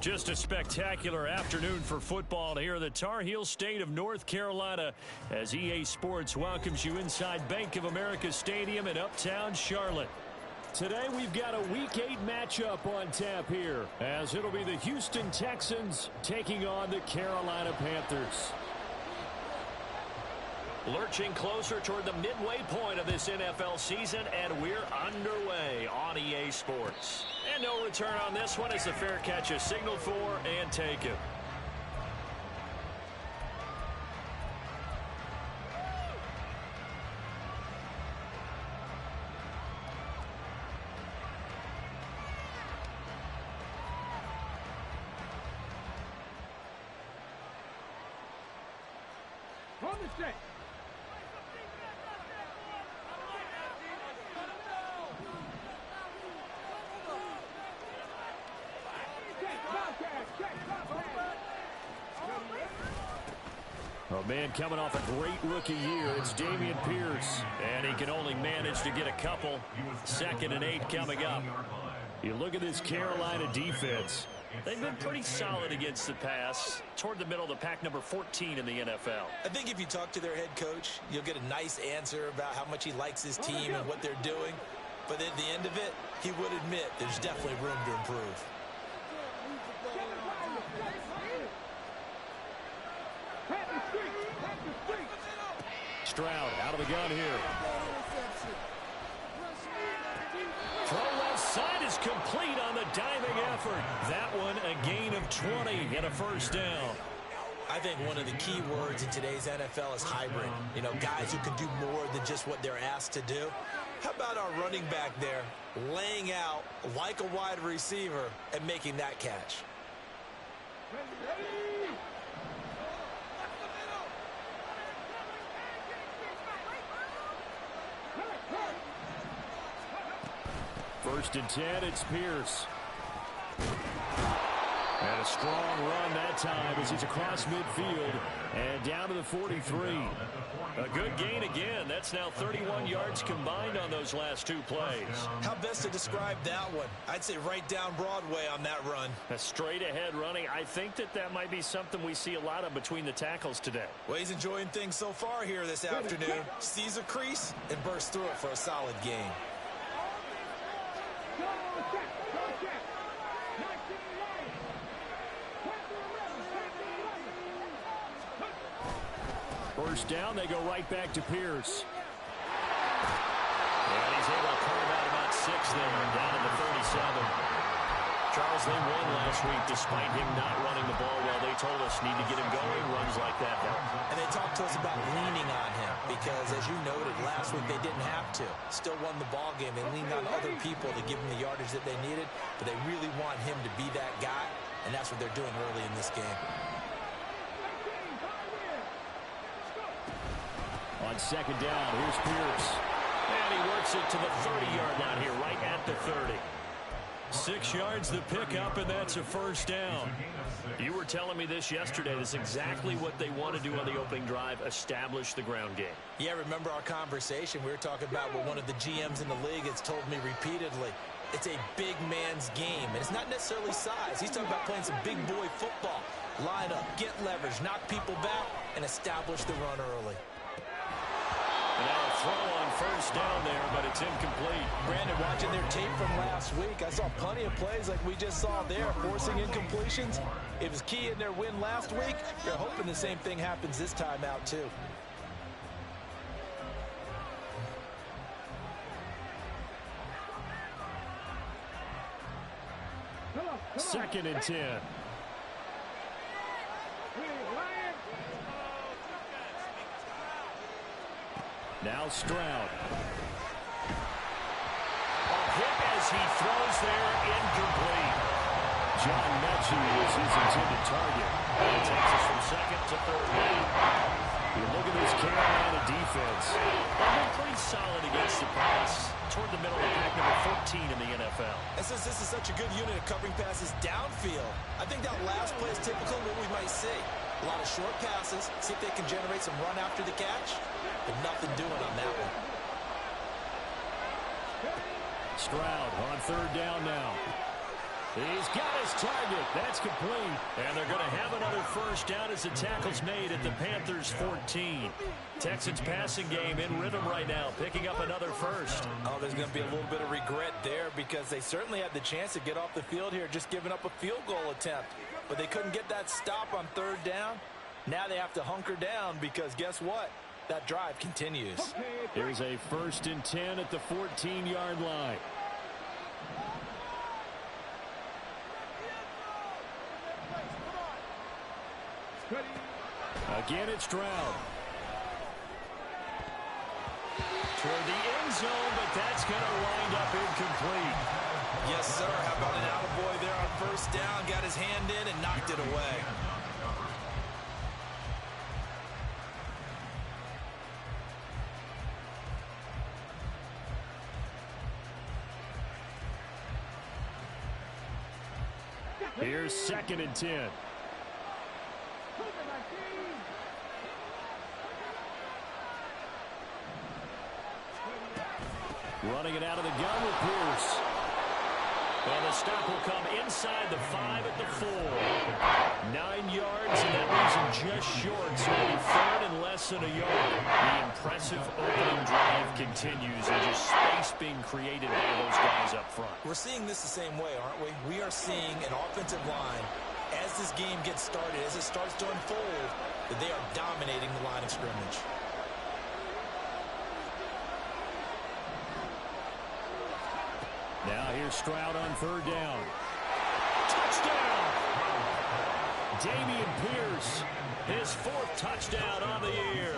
Just a spectacular afternoon for football here in the Tar Heel state of North Carolina as EA Sports welcomes you inside Bank of America Stadium in Uptown Charlotte. Today we've got a Week 8 matchup on tap here as it'll be the Houston Texans taking on the Carolina Panthers. Lurching closer toward the midway point of this NFL season, and we're underway on EA Sports. And no return on this one as the fair catch is signaled for and taken. On the set. A man coming off a great rookie year, it's Dameon Pierce, and he can only manage to get a couple. 2nd and 8 coming up. You look at this Carolina defense. They've been pretty solid against the pass, toward the middle of the pack, number 14 in the NFL. I think if you talk to their head coach, you'll get a nice answer about how much he likes his team and what they're doing. But at the end of it, he would admit there's definitely room to improve. Stroud out of the gun here. Throw left side is complete on the diving effort. That one a gain of 20 and a first down. I think one of the key words in today's NFL is hybrid. You know, guys who can do more than just what they're asked to do. How about our running back there laying out like a wide receiver and making that catch? First and 10, it's Pierce. And a strong run that time as he's across midfield and down to the 43. A good gain again. That's now 31 yards combined on those last 2 plays. How best to describe that one? I'd say right down Broadway on that run. A straight ahead running. I think that might be something we see a lot of between the tackles today. Well, he's enjoying things so far here this afternoon. Sees a crease and bursts through it for a solid gain. First down, they go right back to Pierce. And he's able to carve out about 6 there, down to the 37. Charles, they won last week despite him not running the ball well. They told us need to get him going. Runs like that help. And they talked to us about leaning on him because, as you noted, last week they didn't have to. Still won the ball game. They leaned on other people to give them the yardage that they needed, but they really want him to be that guy, and that's what they're doing early in this game. On 2nd down, here's Pierce. And he works it to the 30-yard line here, right at the 30. 6 yards the pickup, and that's a first down. You were telling me this yesterday. This is exactly what they want to do on the opening drive, establish the ground game. Yeah, remember our conversation. We were talking about what one of the GMs in the league has told me repeatedly. It's a big man's game, and it's not necessarily size. He's talking about playing some big boy football. Line up, get leverage, knock people back, and establish the run early. And now a throw on first down there, but it's incomplete. Brandon, watching their tape from last week, I saw plenty of plays like we just saw there, forcing incompletions. It was key in their win last week. They're hoping the same thing happens this time out, too. Second and 10. Now Stroud. A hit as he throws there, incomplete. John Mechie was his intended target. And it takes us from 2nd to 3rd down. You look at this Carolina defense. They've been pretty solid against the pass. Toward the middle of the pack, number 14 in the NFL. And since this is such a good unit of covering passes downfield, I think that last play is typical of what we might see. A lot of short passes, see if they can generate some run after the catch, but nothing doing on that one. Stroud on 3rd down now. He's got his target. That's complete. And they're going to have another first down as the tackle's made at the Panthers' 14. Texans passing game in rhythm right now, picking up another first. Oh, there's going to be a little bit of regret there because they certainly had the chance to get off the field here, just giving up a field goal attempt. But they couldn't get that stop on third down. Now they have to hunker down because guess what? That drive continues. Here's a 1st and 10 at the 14-yard line. Again, it's Stroud. Toward the end zone, but that's going to wind up incomplete. Yes, sir. How about an attaboy there on first down? Got his hand in and knocked it away. Here's 2nd and 10. Running it out of the gun with Bryce. And the stop will come inside the 5 at the 4. 9 yards, and that leaves him just short. So it'll be 3rd and less than a yard. The impressive opening drive continues, and just space being created by those guys up front. We're seeing this the same way, aren't we? We are seeing an offensive line, as this game gets started, as it starts to unfold, that they are dominating the line of scrimmage. Now here's Stroud on 3rd down. Touchdown! Dameon Pierce, his 4th touchdown on the year.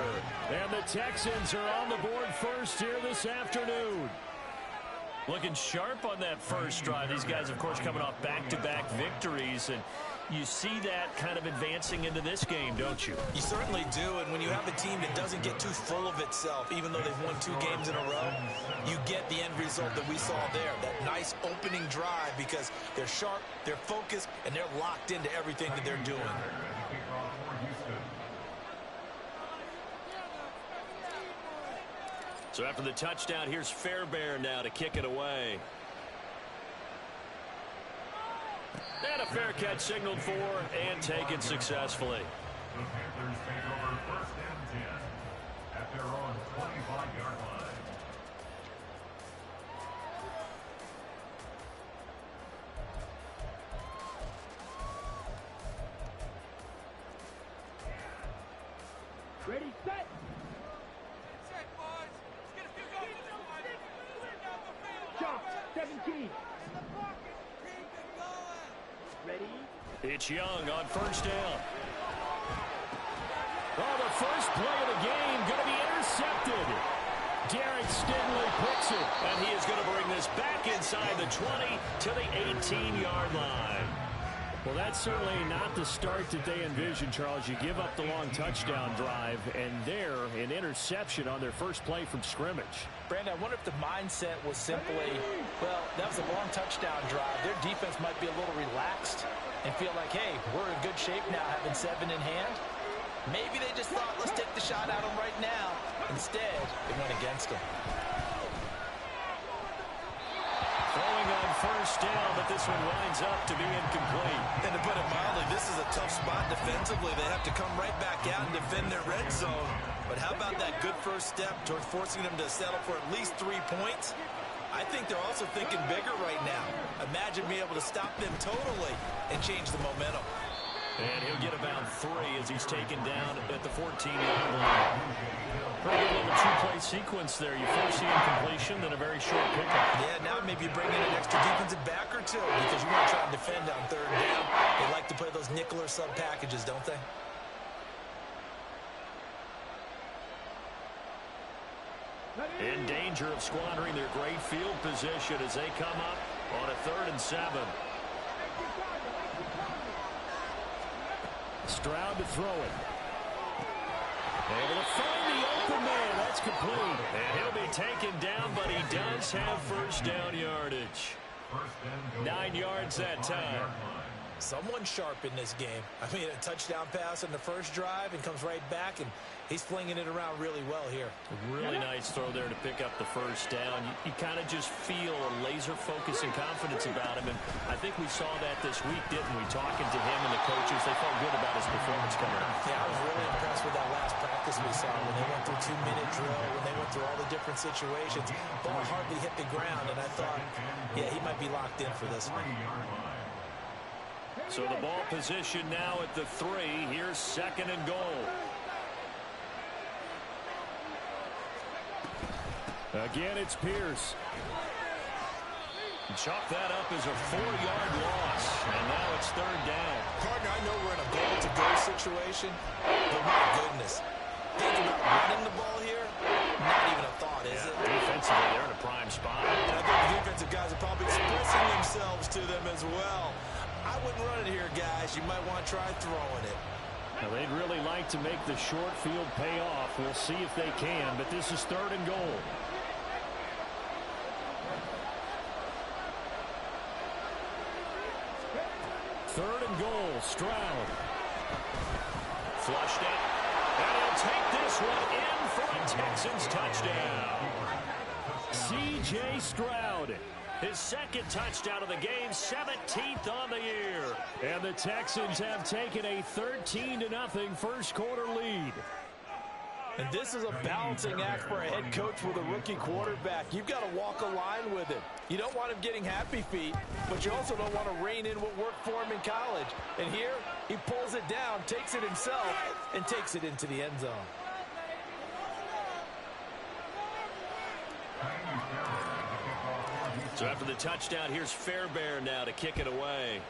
And the Texans are on the board first here this afternoon. Looking sharp on that first drive. These guys, of course, coming off back-to-back victories, and you see that kind of advancing into this game, don't you? You certainly do, and when you have a team that doesn't get too full of itself, even though they've won 2 games in a row, you get the end result that we saw there, that nice opening drive, because they're sharp, they're focused, and they're locked into everything that they're doing. So after the touchdown, here's Fairbairn now to kick it away. And a fair catch signaled for and taken successfully. The Panthers take over 1st and 10 at their own 25-yard line. Ready, set. Set, boys. Let's get a few goals in this one. Send out the field. Jump, 17. In the pocket. Keep it going. Ready. It's Young on 1st down. Oh, the first play of the game going to be intercepted. Derek Stingley picks it, and he is going to bring this back inside the 20 to the 18-yard line. Well, that's certainly not the start that they envisioned, Charles. You give up the long touchdown drive, and there, an interception on their first play from scrimmage. Brandon, I wonder if the mindset was simply, well, that was a long touchdown drive. Their defense might be a little relaxed and feel like, hey, we're in good shape now having 7 in hand. Maybe they just thought, let's take the shot at them right now. Instead, it went against them. Throwing on 1st down, but this one winds up to be incomplete. And to put it mildly, this is a tough spot defensively. They have to come right back out and defend their red zone. But how about that good first step towards forcing them to settle for at least 3 points? I think they're also thinking bigger right now. Imagine being able to stop them totally and change the momentum. And he'll get about 3 as he's taken down at the 14-yard line. Pretty good little 2-play sequence there. You first see incompletion, then a very short pickup. Yeah, now maybe you bring in an extra defensive back or 2 because you want to try and defend on 3rd down. They like to play those nickel or sub packages, don't they? In danger of squandering their great field position as they come up on a 3rd and 7. Stroud to throw it. Able to find the open man. That's complete. And he'll be taken down, but he does have 1st down yardage. 9 yards that time. Someone sharp in this game. I mean, a touchdown pass on the first drive and comes right back, and he's flinging it around really well here. Really nice throw there to pick up the first down. You kind of just feel a laser focus and confidence about him, and I think we saw that this week, didn't we? Talking to him and the coaches, they felt good about his performance coming up. Yeah, I was really impressed with that last practice we saw when they went through 2-minute drill, when they went through all the different situations. Ball hardly hit the ground, and I thought, yeah, he might be locked in for this one. So the ball position now at the 3. Here's 2nd and goal. Again, it's Pierce. Chalk that up as a 4-yard loss, and now it's 3rd down. Partner, I know we're in a goal-to-go situation, but my goodness. Think about running the ball here? Not even a thought, is it? Defensively, they're in a prime spot. And I think the defensive guys are probably expressing themselves to them as well. I wouldn't run it here, guys. You might want to try throwing it. Now, they'd really like to make the short field pay off. We'll see if they can, but this is 3rd and goal. Third and goal, Stroud. Flushed out. And he'll take this one in for a Texans touchdown. C.J. Stroud. His 2nd touchdown of the game, 17th on the year. And the Texans have taken a 13-0 first quarter lead. And this is a balancing act for a head coach with a rookie quarterback. You've got to walk a line with him. You don't want him getting happy feet, but you also don't want to rein in what worked for him in college. And here, he pulls it down, takes it himself, and takes it into the end zone. So after the touchdown, here's Fairbairn now to kick it away.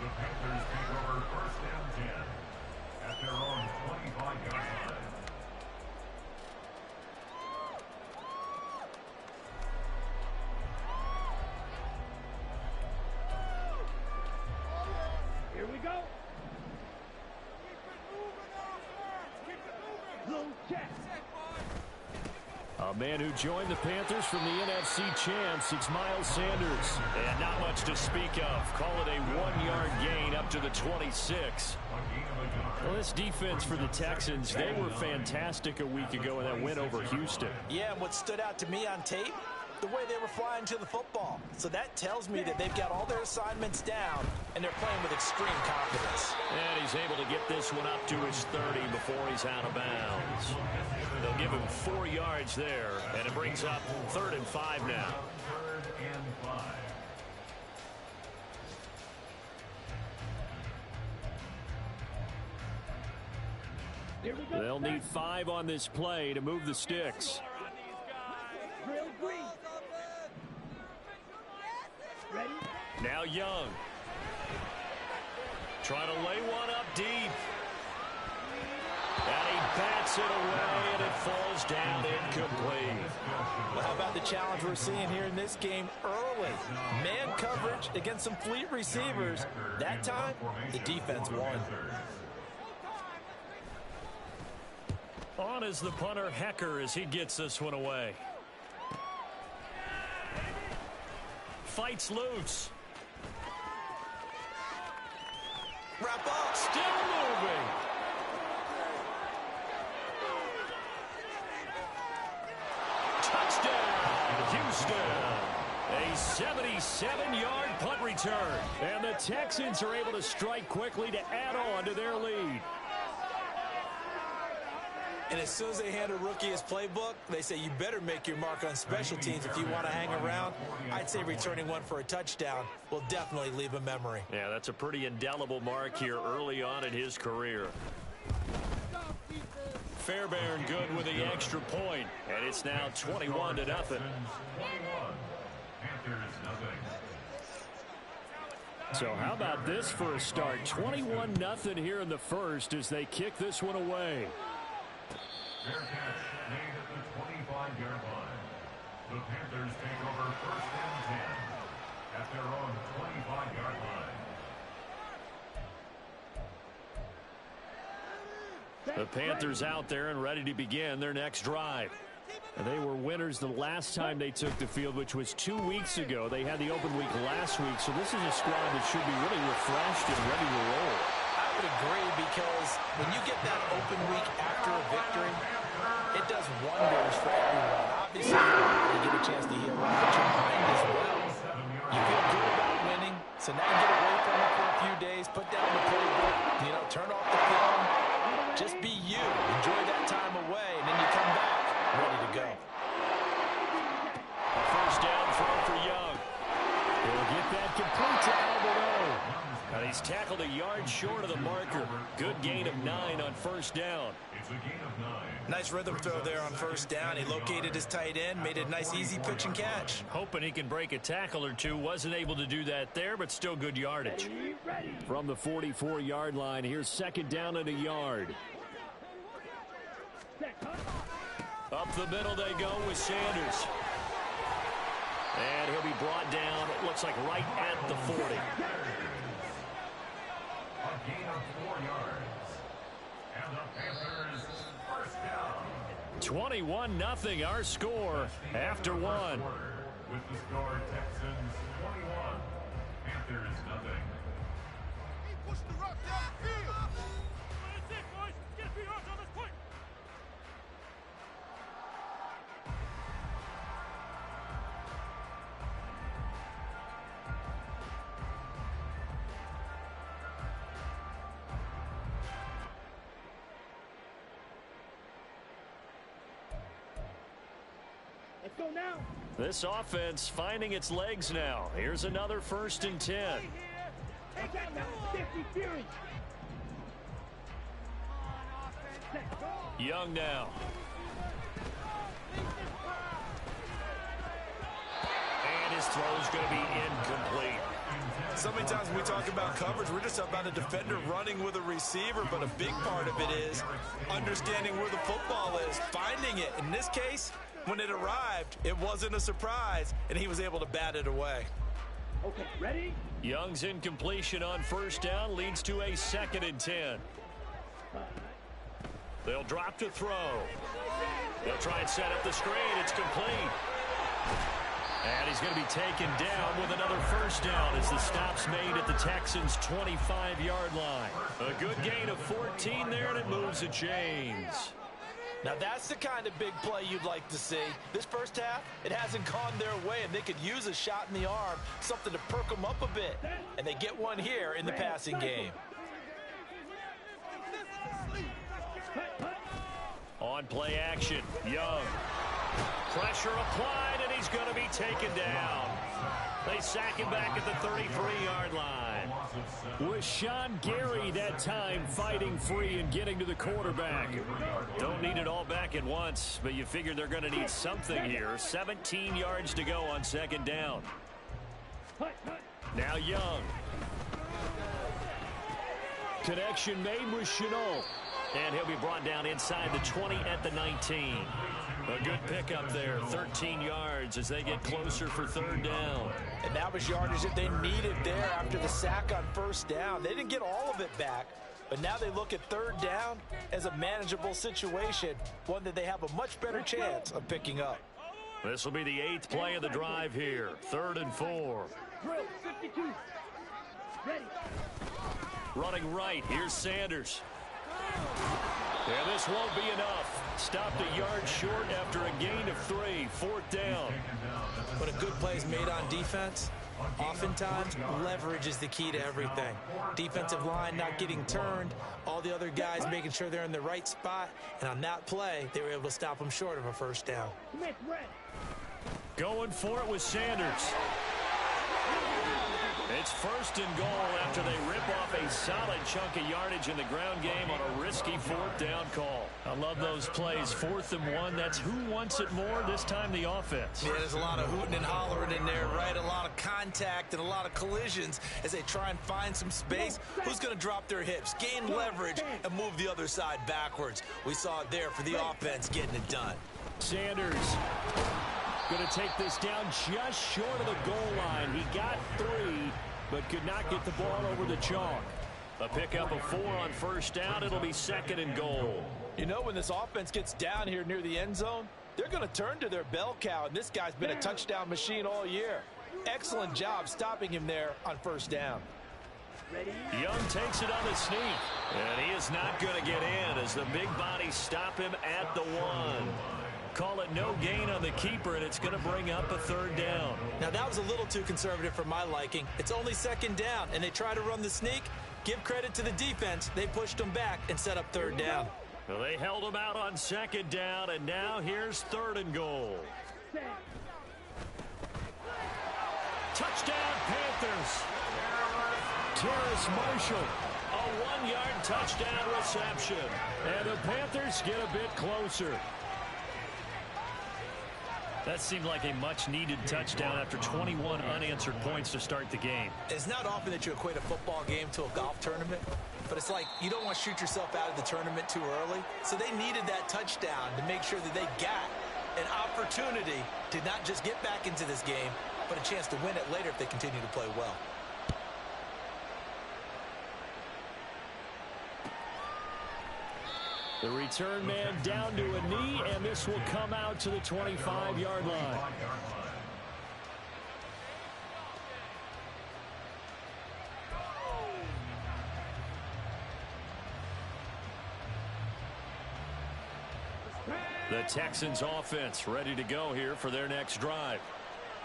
The Panthers take over 1st and 10 at their own 25-yard line. Here we go. Blue check. A man who joined the Panthers from the NFC champs, it's Miles Sanders. And not much to speak of. Call it a 1-yard gain up to the 26. Well, this defense for the Texans, they were fantastic a week ago in that win over Houston. Yeah, and what stood out to me on tape, the way they were flying to the football. So that tells me that they've got all their assignments down, and they're playing with extreme confidence. And he's able to get this one up to his 30 before he's out of bounds. They'll give him 4 yards there, and it brings up 3rd and 5 now. 3rd and 5. They'll need 5 on this play to move the sticks. Real green. Ready? Now Young. Trying to lay one up deep. And he bats it away, and it falls down incomplete. Well, how about the challenge we're seeing here in this game early? Man coverage against some fleet receivers. That time, the defense won. On is the punter, Hecker, as he gets this one away. Fights loose. Wrap up. Still moving. Touchdown, Houston. A 77-yard punt return. And the Texans are able to strike quickly to add on to their lead. And as soon as they hand a rookie his playbook, they say you better make your mark on special teams if you want to hang around. I'd say returning one for a touchdown will definitely leave a memory. Yeah, that's a pretty indelible mark here early on in his career. Fairbairn good with the extra point, and it's now 21-0. 21. Panthers nothing. So how about this for a start? 21-0 here in the first as they kick this one away. Fair catch made at the 25-yard line. The Panthers take over 1st and 10 at their own 25-yard line. The Panthers out there and ready to begin their next drive. And they were winners the last time they took the field, which was 2 weeks ago. They had the open week last week, so this is a squad that should be really refreshed and ready to roll. I would agree, because when you get that open week after a victory, it does wonders for everyone. Obviously, you get a chance to heal up, but your mind as well. You feel good about winning, so now get away from it for a few days, put down the playbook, turn off the film, just be you. Enjoy that time away, and then you come back ready to go. A first down throw for Young. He'll get that complete to Alvaro. And he's tackled a yard short of the marker. Good gain of 9 on first down. It's a gain of 9. Nice rhythm throw there on first down. He located his tight end, made it a nice, easy pitch and catch. Hoping he can break a tackle or two. Wasn't able to do that there, but still good yardage. From the 44-yard line, here's second down and a yard. Up the middle they go with Sanders. And he'll be brought down, it looks like right at the 40. A gain of 4 yards. And the Panthers first down. 21-0 our score after one. With the score, Texans 21, Panthers nothing. He pushed the rock down the field. That's it, boys. Get a few yards on this point. Let's go now. This offense finding its legs now. Here's another 1st and 10. Take that now. 50 Fury. Young now. And his throw's going to be incomplete. So many times when we talk about coverage, we're just about a defender running with a receiver, but a big part of it is understanding where the football is, finding it. In this case, when it arrived, it wasn't a surprise, and he was able to bat it away. Okay, ready? Young's incompletion on first down leads to a 2nd and 10. They'll drop to throw. They'll try and set up the screen. It's complete. And he's going to be taken down with another first down as the stop's made at the Texans' 25-yard line. A good gain of 14 there, and it moves the chains. Now that's the kind of big play you'd like to see. This first half, it hasn't gone their way, and they could use a shot in the arm, something to perk them up a bit. And they get one here in the passing game. On play action, Young. Pressure applied, and he's going to be taken down. They sack him back at the 33-yard line. With Sean Gary that time fighting free and getting to the quarterback. Don't need it all back at once, but you figure they're going to need something here. 17 yards to go on second down. Now Young. Connection made with Chenault. And he'll be brought down inside the 20 at the 19. A good pickup there, 13 yards as they get closer for third down. And that was yardage that they needed there after the sack on first down. They didn't get all of it back, but now they look at third down as a manageable situation, one that they have a much better chance of picking up. This will be the 8th play of the drive here, 3rd and 4. Drill 52. Ready. Running right, here's Sanders. Yeah, this won't be enough. Stopped a yard short after a gain of 3. 4th down. When a good play is made on defense, oftentimes leverage is the key to everything. Defensive line not getting turned, all the other guys making sure they're in the right spot, and on that play, they were able to stop them short of a first down. Going for it with Sanders. It's 1st and goal after they rip off a solid chunk of yardage in the ground game on a risky 4th down call. I love those plays. 4th and 1. That's who wants it more, this time the offense. Yeah, there's a lot of hooting and hollering in there, right? A lot of contact and a lot of collisions as they try and find some space. Who's going to drop their hips, gain leverage, and move the other side backwards? We saw it there for the offense getting it done. Sanders going to take this down just short of the goal line. He got 3, but could not get the ball over the chalk. A pickup of 4 on first down. It'll be 2nd and goal. You know, when this offense gets down here near the end zone, they're going to turn to their bell cow, and this guy's been a touchdown machine all year. Excellent job stopping him there on first down. Young takes it on the sneak, and he is not going to get in as the big bodies stop him at the 1. Call it no gain on the keeper, and it's going to bring up a 3rd down. Now, that was a little too conservative for my liking. It's only 2nd down, and they try to run the sneak. Give credit to the defense. They pushed them back and set up 3rd down. Well, they held him out on 2nd down, and now here's 3rd and goal. Touchdown, Panthers. Terrace Marshall, a 1-yard touchdown reception. And the Panthers get a bit closer. That seemed like a much-needed touchdown after 21 unanswered points to start the game. It's not often that you equate a football game to a golf tournament, but it's like you don't want to shoot yourself out of the tournament too early. So they needed that touchdown to make sure that they got an opportunity to not just get back into this game, but a chance to win it later if they continue to play well. The return man down to a knee, and this will come out to the 25-yard line. The Texans offense ready to go here for their next drive.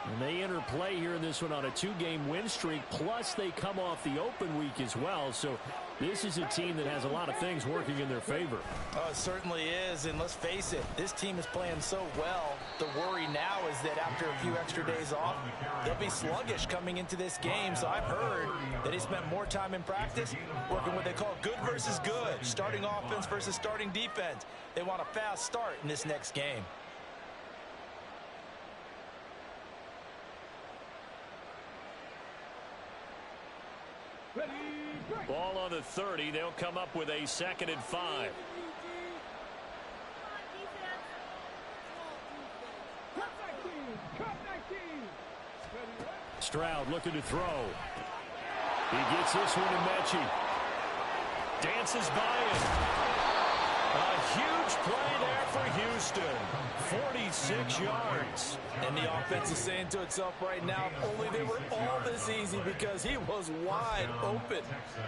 And they enter play here in this one on a 2-game win streak, plus they come off the open week as well. So this is a team that has a lot of things working in their favor. Oh, it certainly is, and let's face it, this team is playing so well. The worry now is that after a few extra days off, they'll be sluggish coming into this game. So I've heard that he spent more time in practice working what they call good versus good, starting offense versus starting defense. They want a fast start in this next game. Ball on the 30. They'll come up with a 2nd and 5. Stroud looking to throw. He gets this one to Mechie. Dances by it. A huge play there for Houston. 46 yards. And the offense is saying to itself right now, if only they were all this easy, because he was wide open.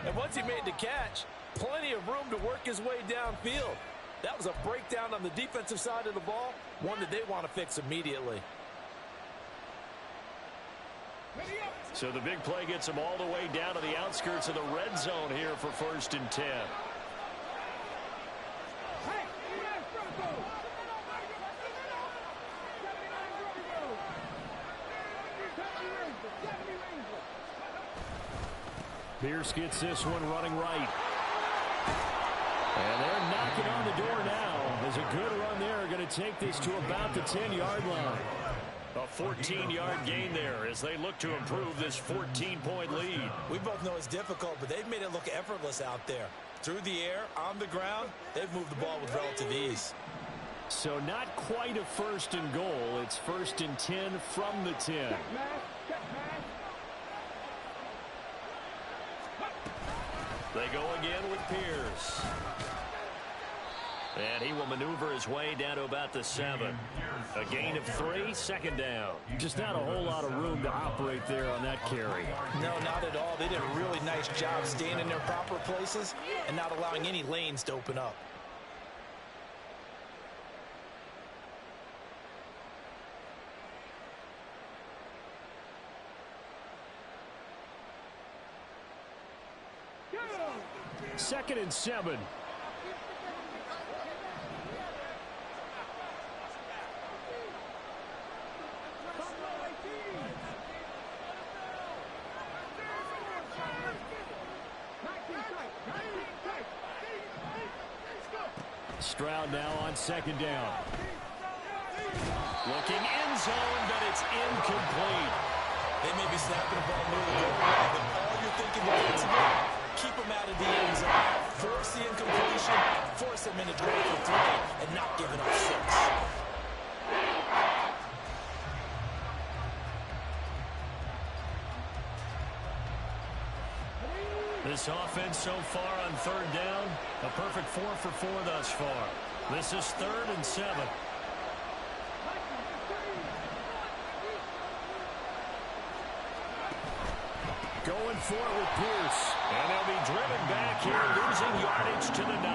And once he made the catch, plenty of room to work his way downfield. That was a breakdown on the defensive side of the ball, one that they want to fix immediately. So the big play gets them all the way down to the outskirts of the red zone here for 1st and 10. Pierce gets this one running right. And they're knocking on the door now. There's a good run there. Going to take this to about the 10-yard line. A 14-yard gain there as they look to improve this 14-point lead. We both know it's difficult, but they've made it look effortless out there. Through the air, on the ground, they've moved the ball with relative ease. So not quite a 1st and goal. It's 1st and 10 from the 10. They go again with Pierce. And he will maneuver his way down to about the 7. A gain of 3, 2nd down. Just not a whole lot of room to operate there on that carry. No, not at all. They did a really nice job staying in their proper places and not allowing any lanes to open up. Second and 7. Stroud now on 2nd down. Looking end zone, but it's incomplete. They may be snapping the ball near the goal line, but all you're thinking defensively, keep them out of the end zone. Force the incompletion, force them into drive for 3, and not giving up 6. This offense so far on 3rd down, a perfect 4 for 4 thus far. This is 3rd and 7. Going for it with Pierce. And they'll be driven back here, losing yardage to the 9.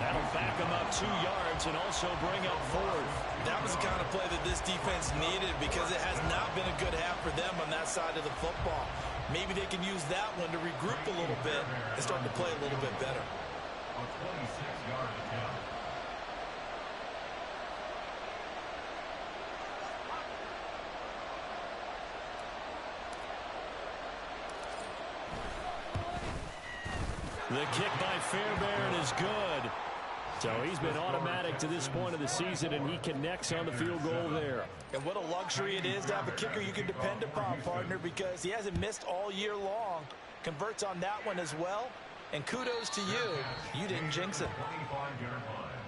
That'll back them up 2 yards and also bring up 4th. That was the kind of play that this defense needed because it has not been a good half for them on that side of the football. Maybe they can use that one to regroup a little bit and start to play a little bit better. A 26-yard attempt. The kick by Fairbairn is good. So he's been automatic to this point of the season, and he connects on the field goal there. And what a luxury it is to have a kicker you can depend upon, partner, because he hasn't missed all year long. Converts on that one as well. And kudos to you. You didn't jinx it. 25-yard line.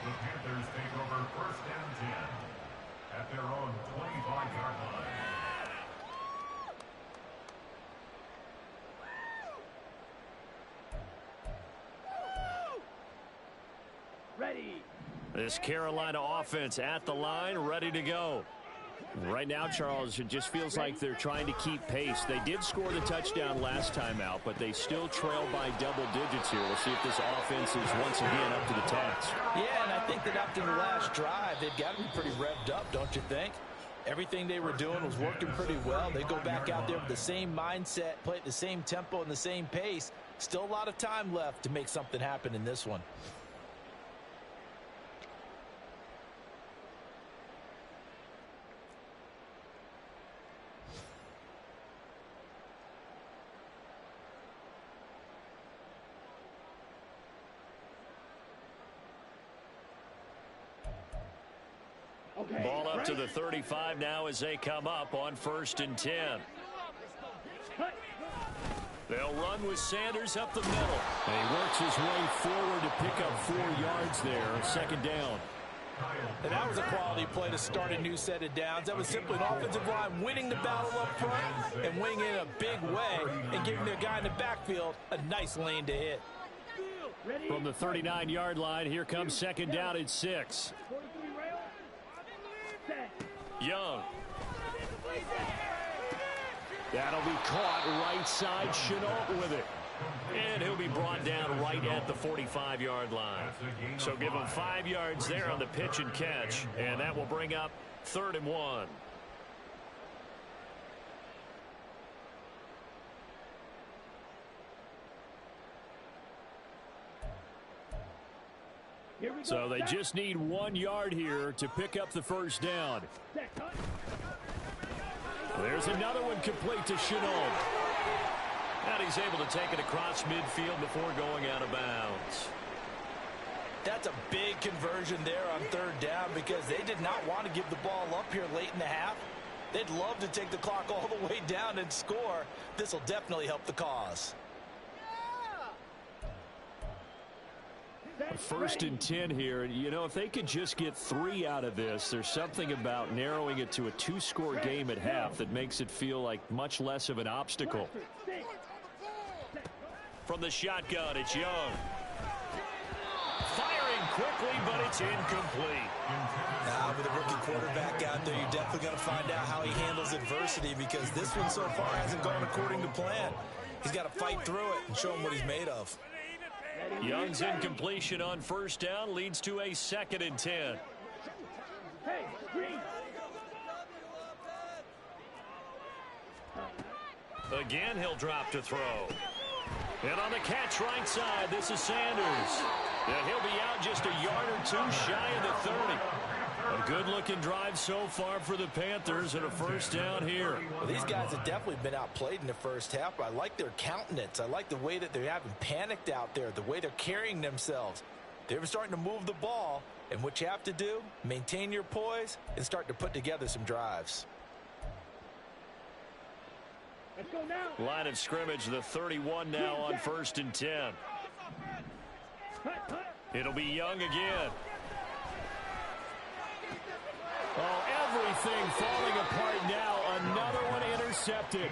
The Panthers take over 1st and 10 at their own 25-yard line. Ready. This Carolina offense at the line, ready to go. Right now, Charles, it just feels like they're trying to keep pace. They did score the touchdown last time out, but they still trail by double digits here. We'll see if this offense is once again up to the task. Yeah, and I think that after the last drive, they've got to be pretty revved up, don't you think? Everything they were doing was working pretty well. They go back out there with the same mindset, play at the same tempo and the same pace. Still a lot of time left to make something happen in this one. Okay. Ball up to the 35 now as they come up on 1st and 10. They'll run with Sanders up the middle. And he works his way forward to pick up 4 yards there, 2nd down. And that was a quality play to start a new set of downs. That was simply an offensive line winning the battle up front and winning it in a big way and giving their guy in the backfield a nice lane to hit. From the 39-yard line, here comes 2nd down at 6. Young. That'll be caught right side. Chenault with it. And he'll be brought down right at the 45-yard line. So give him 5 yards there on the pitch and catch. And that will bring up 3rd and 1. So they just need 1 yard here to pick up the 1st down. There's another one complete to Chenault. And he's able to take it across midfield before going out of bounds. That's a big conversion there on 3rd down because they did not want to give the ball up here late in the half. They'd love to take the clock all the way down and score. This will definitely help the cause. 1st and 10 here. You know, if they could just get 3 out of this, there's something about narrowing it to a 2-score game at half that makes it feel like much less of an obstacle. From the shotgun, it's Young. Firing quickly, but it's incomplete. With a rookie quarterback out there, you're definitely going to find out how he handles adversity because this one so far hasn't gone according to plan. He's got to fight through it and show him what he's made of. Young's incompletion on 1st down leads to a 2nd and 10. Hey, green. Again, he'll drop to throw. And on the catch right side, this is Sanders. And he'll be out just a yard or 2 shy of the 30. A good-looking drive so far for the Panthers and a 1st down here. Well, these guys have definitely been outplayed in the 1st half. I like their countenance. I like the way that they haven't panicked out there, the way they're carrying themselves. They're starting to move the ball, and what you have to do, maintain your poise and start to put together some drives. Let's go now. Line of scrimmage, the 31 now on 1st and 10. It'll be Young again. Oh, everything falling apart now. Another one intercepted.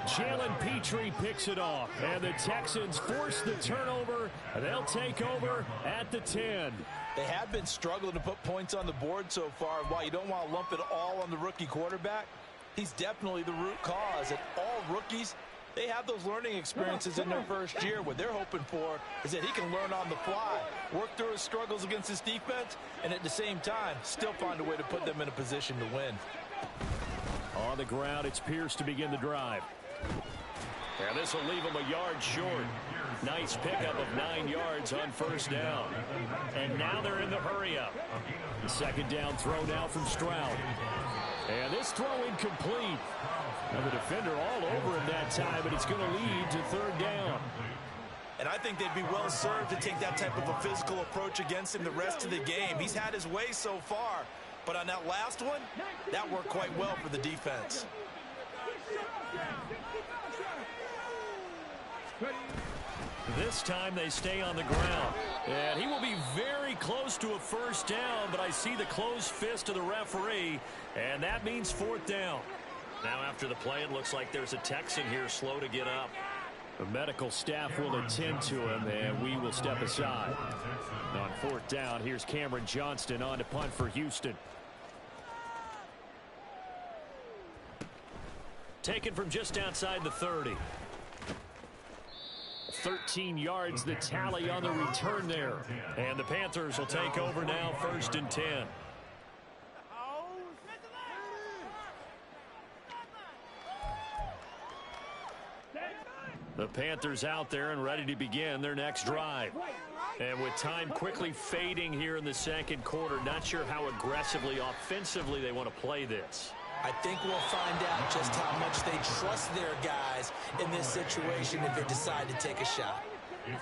Jalen Petrie picks it off. And the Texans force the turnover. They'll take over at the 10. They have been struggling to put points on the board so far. While you don't want to lump it all on the rookie quarterback, He's definitely the root cause. And all rookies, they have those learning experiences in their first year. What they're hoping for is that he can learn on the fly, work through his struggles against his defense, and at the same time, still find a way to put them in a position to win. On the ground, it's Pierce to begin the drive. And this will leave him a yard short. Nice pickup of 9 yards on first down. And now they're in the hurry-up. The second down throw now from Stroud. And this throw incomplete. And the defender all over him that time, but it's going to lead to third down. And I think they'd be well served to take that type of a physical approach against him the rest of the game. He's had his way so far, but on that last one, that worked quite well for the defense. This time they stay on the ground. And he will be very close to a first down, but I see the closed fist of the referee, and that means fourth down. Now after the play, it looks like there's a Texan here slow to get up. The medical staff will attend to him, and we will step aside. On fourth down, here's Cameron Johnston on to punt for Houston. Taken from just outside the 30. 13 yards the tally on the return there. And the Panthers will take over now, 1st and 10. The Panthers out there and ready to begin their next drive. And with time quickly fading here in the second quarter, not sure how aggressively, offensively they want to play this. I think we'll find out just how much they trust their guys in this situation if they decide to take a shot.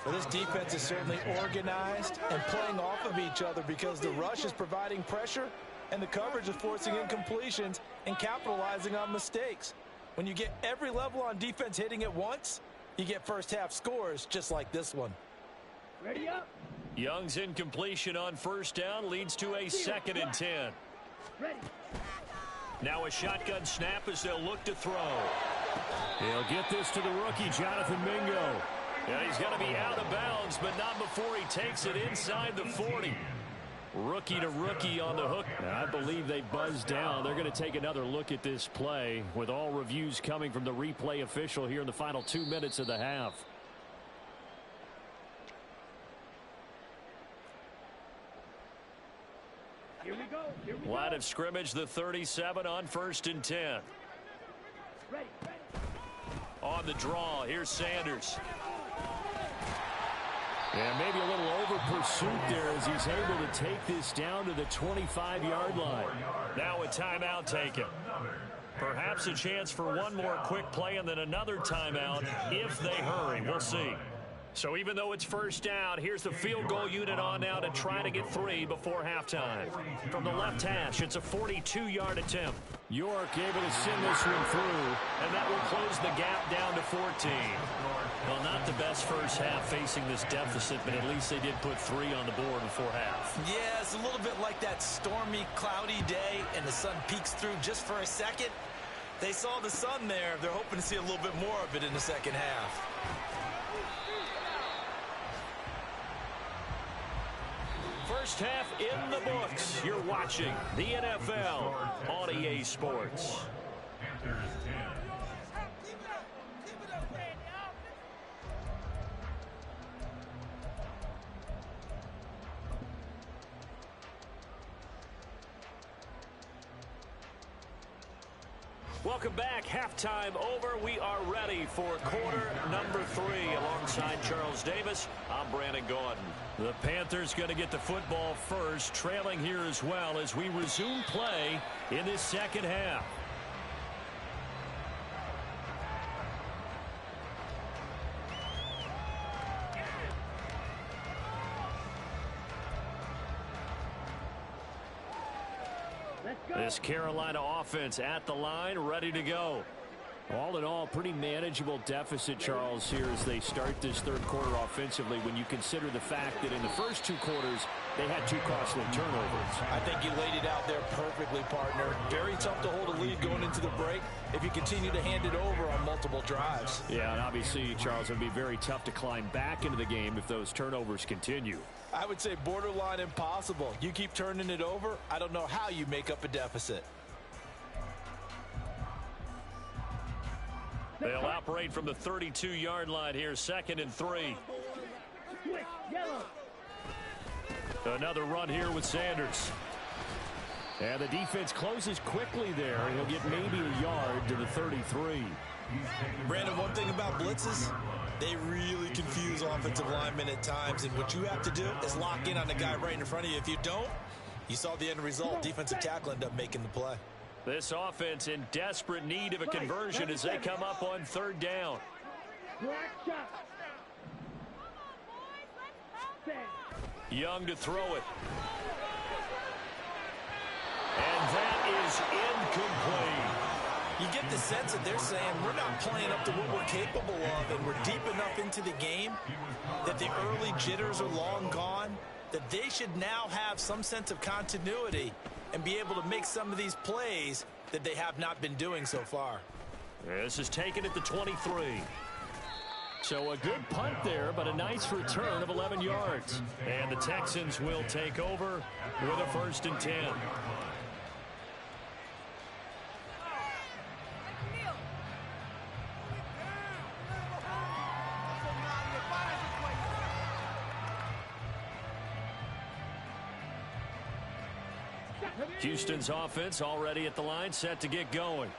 Well, this defense is certainly organized and playing off of each other because the rush is providing pressure and the coverage is forcing incompletions and capitalizing on mistakes. When you get every level on defense hitting at once, you get first half scores just like this one. Ready up. Young's incompletion on first down leads to a 2nd and 10. Ready. Now a shotgun snap as they'll look to throw. He'll get this to the rookie, Jonathan Mingo. And he's going to be out of bounds, but not before he takes it inside the 40. Rookie to rookie on the hook. I believe they buzzed down. They're going to take another look at this play with all reviews coming from the replay official here in the final 2 minutes of the half. Here we go. Here we Line go. of scrimmage, the 37 on 1st and 10. Ready. On the draw, here's Sanders. And maybe a little over pursuit there as he's able to take this down to the 25-yard line. Now a timeout taken. Perhaps a chance for one more quick play and then another timeout if they hurry. We'll see. So even though it's first down, here's the field goal unit on now to try to get 3 before halftime. From the left hash, it's a 42-yard attempt. York able to send this one through, and that will close the gap down to 14. Well, not the best first half facing this deficit, but at least they did put 3 on the board before half. Yeah, it's a little bit like that stormy, cloudy day, and the sun peeks through just for a second. They saw the sun there. They're hoping to see a little bit more of it in the second half. First half in the books. You're watching the NFL on EA Sports. Panthers 10. Welcome back. Halftime over. We are ready for quarter number 3. Alongside Charles Davis, I'm Brandon Gaudin. The Panthers going to get the football first, trailing here as well as we resume play in this second half. This Carolina offense at the line, ready to go. All in all, pretty manageable deficit, Charles, here as they start this third quarter offensively when you consider the fact that in the first 2 quarters, they had 2 costly turnovers. I think you laid it out there perfectly, partner. Very tough to hold a lead going into the break if you continue to hand it over on multiple drives. Yeah, and obviously, Charles, it would be very tough to climb back into the game if those turnovers continue. I would say borderline impossible. You keep turning it over, I don't know how you make up a deficit. They'll operate from the 32-yard line here, 2nd and 3. Switch, yellow. Another run here with Sanders. And the defense closes quickly there. He'll get maybe a yard to the 33. Brandon, one thing about blitzes, they really confuse offensive linemen at times, and what you have to do is lock in on the guy right in front of you. If you don't, you saw the end result. Defensive tackle ended up making the play. This offense in desperate need of a conversion as they come up on 3rd down. Black shot. Young to throw it. And that is incomplete. You get the sense that they're saying we're not playing up to what we're capable of, and we're deep enough into the game that the early jitters are long gone, that they should now have some sense of continuity and be able to make some of these plays that they have not been doing so far. This is taken at the 23. So a good punt there, but a nice return of 11 yards. And the Texans will take over with a 1st and 10. Houston's offense already at the line, set to get going.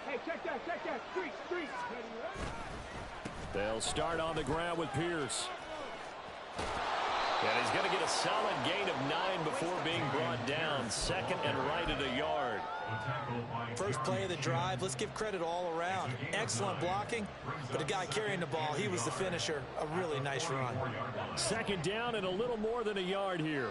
Hey, check that, street. They'll start on the ground with Pierce. And he's going to get a solid gain of 9 before being brought down. 2nd and right at a yard. First play of the drive, let's give credit all around. Excellent blocking, but the guy carrying the ball, he was the finisher. A really nice run. 2nd down and a little more than a yard here.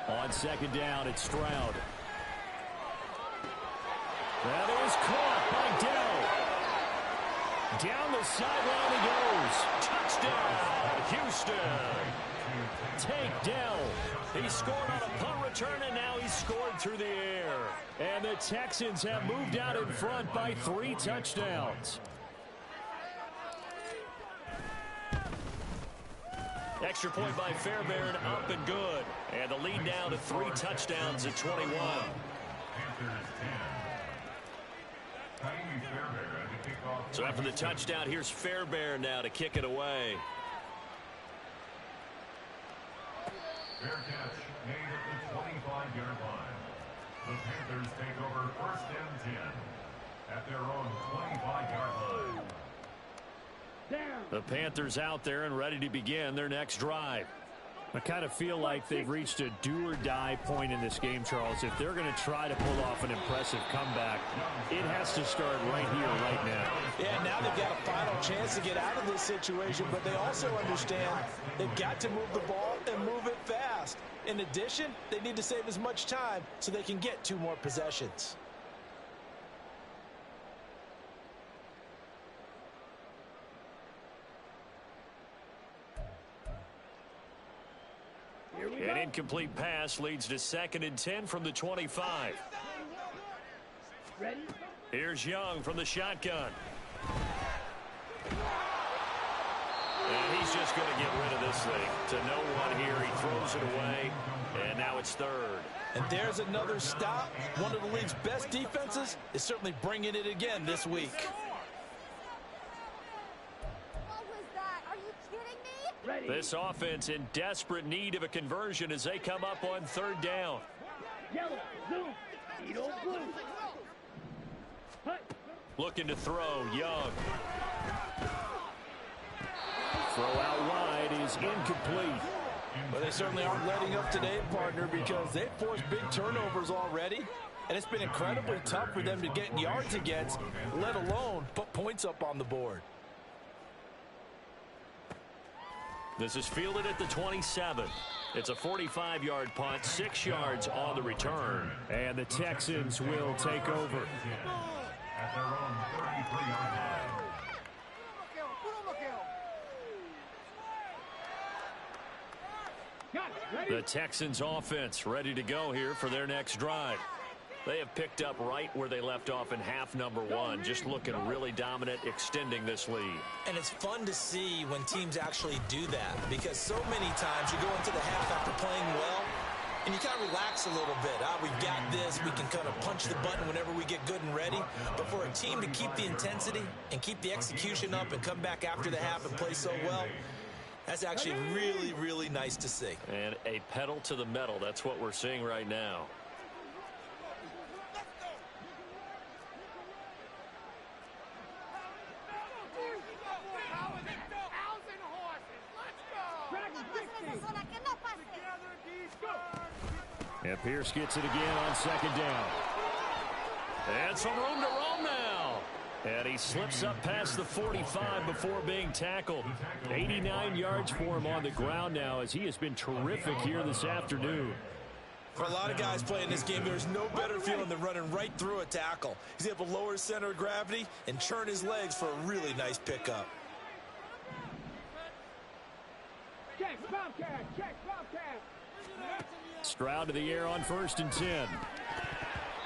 On 2nd down, it's Stroud. That is caught by Dell. Down the sideline he goes. Touchdown, Houston. Take Dell. He scored on a punt return, and now he's scored through the air. And the Texans have moved out in front by 3 touchdowns. Extra point by Fairbairn, up and good. And the lead down to 3 touchdowns at 21. So after the touchdown, here's Fairbairn now to kick it away. Fair catch made at the 25-yard line. The Panthers take over 1st and 10 at their own 25-yard line. The Panthers out there and ready to begin their next drive. I kind of feel like they've reached a do-or-die point in this game, Charles. If they're going to try to pull off an impressive comeback, it has to start right here, right now. Yeah, now they've got a final chance to get out of this situation, but they also understand they've got to move the ball and move it fast. In addition, they need to save as much time so they can get 2 more possessions. An incomplete pass leads to 2nd and 10 from the 25. Ready? Here's Young from the shotgun. And he's just going to get rid of this thing. To no one here. He throws it away. And now it's 3rd. And there's another stop. One of the league's best defenses is certainly bringing it again this week. This offense in desperate need of a conversion as they come up on 3rd down. Yellow, zoom, Edo blue. Hut. Looking to throw, Young. Throw out wide is incomplete. But they certainly aren't letting up today, partner, because they've forced big turnovers already. And it's been incredibly tough for them to get yards against, let alone put points up on the board. This is fielded at the 27. It's a 45-yard punt, 6 yards on the return. And the Texans will take over. At their own 33-yard line. The Texans offense ready to go here for their next drive. They have picked up right where they left off in half number one, just looking really dominant, extending this lead. And it's fun to see when teams actually do that, because so many times you go into the half after playing well, and you kind of relax a little bit. We've got this. We can kind of punch the button whenever we get good and ready. But for a team to keep the intensity and keep the execution up and come back after the half and play so well, that's actually really, really nice to see. And a pedal to the metal. That's what we're seeing right now. And Pierce gets it again on second down. And some room to roam now. And he slips up past the 45 before being tackled. 89 yards for him on the ground now, as he has been terrific here this afternoon. For a lot of guys playing this game, there's no better feeling than running right through a tackle. He's able to lower his center of gravity and churn his legs for a really nice pickup. Check, Bobcat, check, Bobcat. Stroud to the air on 1st and 10.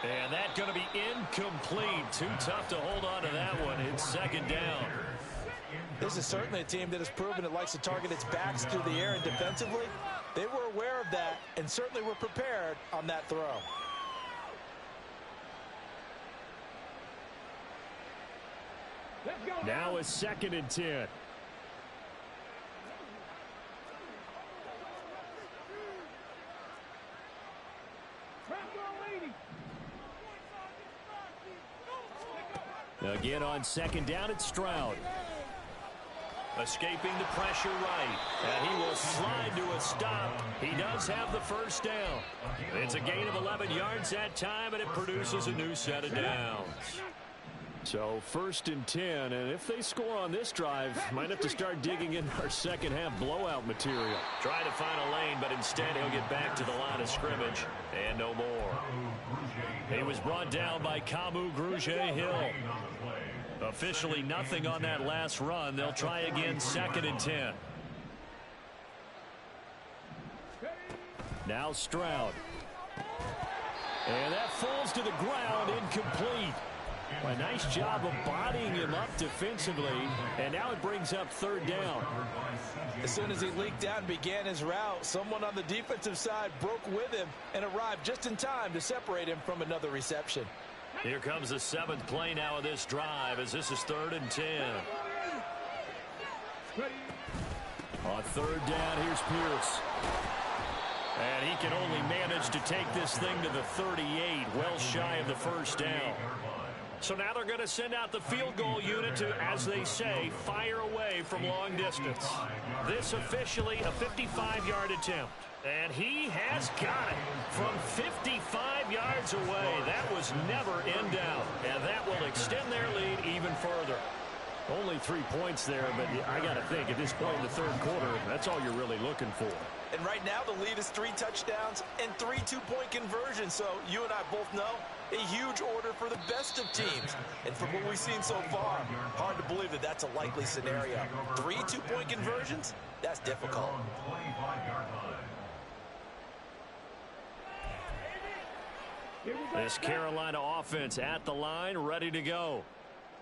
And that's going to be incomplete. Too tough to hold on to that one. It's second down. This is certainly a team that has proven it likes to target its backs through the air, and defensively, they were aware of that and certainly were prepared on that throw. Now it's 2nd and 10. Again on 2nd down, it's Stroud. Escaping the pressure right. And he will slide to a stop. He does have the first down. It's a gain of 11 yards that time, and it produces a new set of downs. So 1st and 10, and if they score on this drive, might have to start digging in our second half blowout material. Trying to find a lane, but instead he'll get back to the line of scrimmage, and no more. He was brought down by Kamu Grugier-Hill. Officially nothing on that last run. They'll try again 2nd and 10. Now Stroud. And that falls to the ground, incomplete. A nice job of bodying him up defensively, and now it brings up 3rd down. As soon as he leaked out and began his route, someone on the defensive side broke with him and arrived just in time to separate him from another reception. Here comes the 7th play now of this drive, as this is 3rd and 10. On 3rd down, here's Pierce. And he can only manage to take this thing to the 38, well shy of the first down. So now they're going to send out the field goal unit to, as they say, fire away from long distance. This officially a 55-yard attempt. And he has got it from 55 yards away. That was never in doubt. And that will extend their lead even further. Only 3 points there, but I got to think at this point in the 3rd quarter, that's all you're really looking for. And right now the lead is 3 touchdowns and 3 two-point conversions. So you and I both know a huge order for the best of teams. And from what we've seen so far, hard to believe that that's a likely scenario. 3 two-point conversions? That's difficult. This Carolina offense at the line, ready to go.